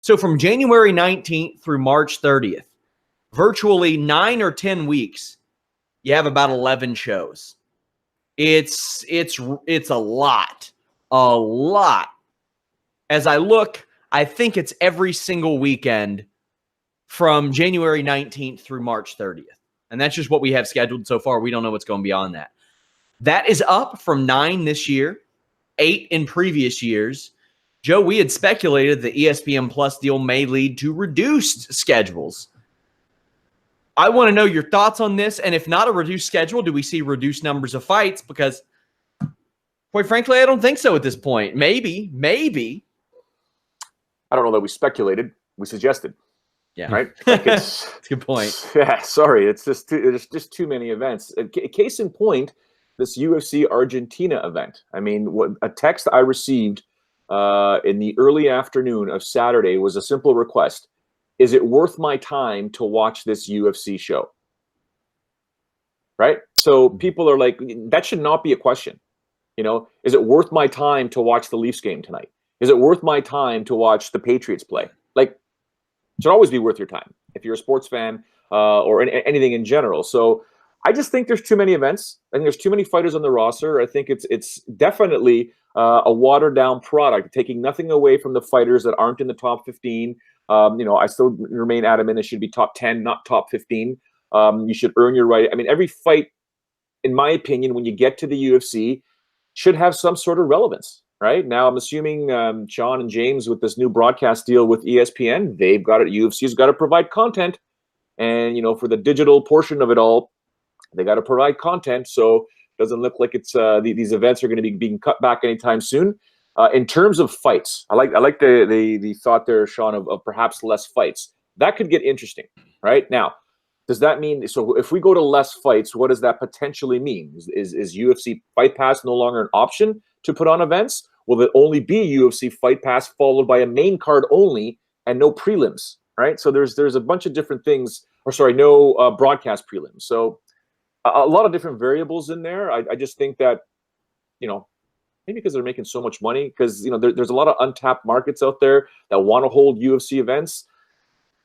So from January 19th through March 30th, virtually 9 or 10 weeks, you have about 11 shows. It's a lot. As I look, I think it's every single weekend from January 19th through March 30th. And that's just what we have scheduled so far. We don't know what's going beyond that. That is up from 9 this year, 8 in previous years. Joe, we had speculated the ESPN Plus deal may lead to reduced schedules. I want to know your thoughts on this. And if not a reduced schedule, do we see reduced numbers of fights? Because, quite frankly, I don't think so at this point. Maybe. I don't know that we speculated. We suggested. Yeah. Right? Like it's, that's a good point. Yeah, sorry. It's just too many events. Case in point, this UFC Argentina event. I mean, what a text I received in the early afternoon of Saturday was a simple request. Is it worth my time to watch this UFC show? Right? So people are like, that should not be a question. You know, is it worth my time to watch the Leafs game tonight? Is it worth my time to watch the Patriots play? Like, it should always be worth your time if you're a sports fan or anything in general. So I just think there's too many events. I think there's too many fighters on the roster. I think it's definitely a watered down product, taking nothing away from the fighters that aren't in the top 15. I still remain adamant it should be top 10, not top 15. You should earn your right. I mean, every fight, in my opinion, when you get to the UFC, should have some sort of relevance, right? Now, I'm assuming Sean and James, with this new broadcast deal with ESPN, they've got it. UFC's got to provide content. And, for the digital portion of it all, they got to provide content. So it doesn't look like it's these events are going to be being cut back anytime soon. In terms of fights, I like the thought there, Sean, of perhaps less fights. That could get interesting, right? Now, does that mean, so if we go to less fights, what does that potentially mean? Is UFC Fight Pass no longer an option to put on events? Will it only be UFC Fight Pass followed by a main card only and no prelims, right? So there's a bunch of different things, no broadcast prelims. So a lot of different variables in there. I just think that, maybe because they're making so much money, because there's a lot of untapped markets out there that want to hold UFC events.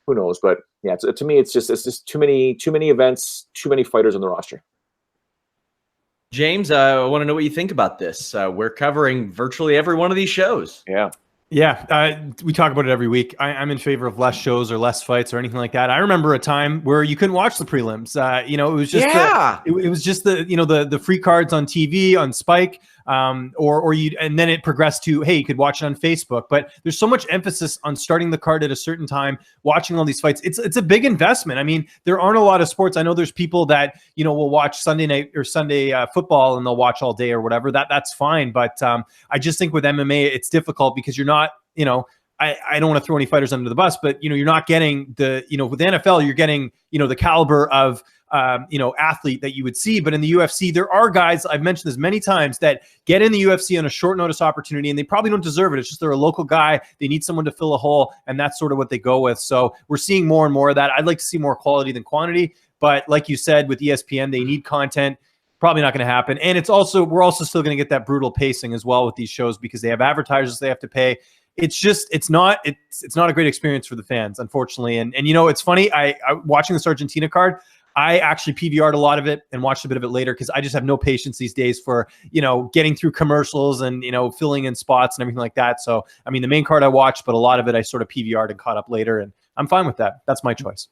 Who knows? But yeah, to me, it's just too many events, too many fighters on the roster. James, I want to know what you think about this. We're covering virtually every one of these shows. Yeah, we talk about it every week. I'm in favor of less shows or less fights or anything like that. I remember a time where you couldn't watch the prelims. It was just it was just the free cards on TV on Spike, and then it progressed to, hey, you could watch it on Facebook. But there's so much emphasis on starting the card at a certain time, watching all these fights. It's a big investment. I mean, there aren't a lot of sports. I know there's people that will watch Sunday night or Sunday football and they'll watch all day or whatever. That's fine. But I just think with MMA it's difficult because you're not. I don't want to throw any fighters under the bus, but you're not getting with the NFL, you're getting the caliber of athlete that you would see. But in the UFC, there are guys, I've mentioned this many times, that get in the UFC on a short notice opportunity, and they probably don't deserve it. It's just they're a local guy. They need someone to fill a hole, and that's sort of what they go with. So we're seeing more and more of that. I'd like to see more quality than quantity, but like you said, with ESPN, they need content. Probably not going to happen. And we're also still going to get that brutal pacing as well with these shows because they have advertisers they have to pay. It's not a great experience for the fans, unfortunately. And it's funny. I watching this Argentina card, I actually PVR'd a lot of it and watched a bit of it later because I just have no patience these days for getting through commercials and filling in spots and everything like that. So I mean, the main card I watched, but a lot of it I sort of PVR'd and caught up later, and I'm fine with that. That's my choice.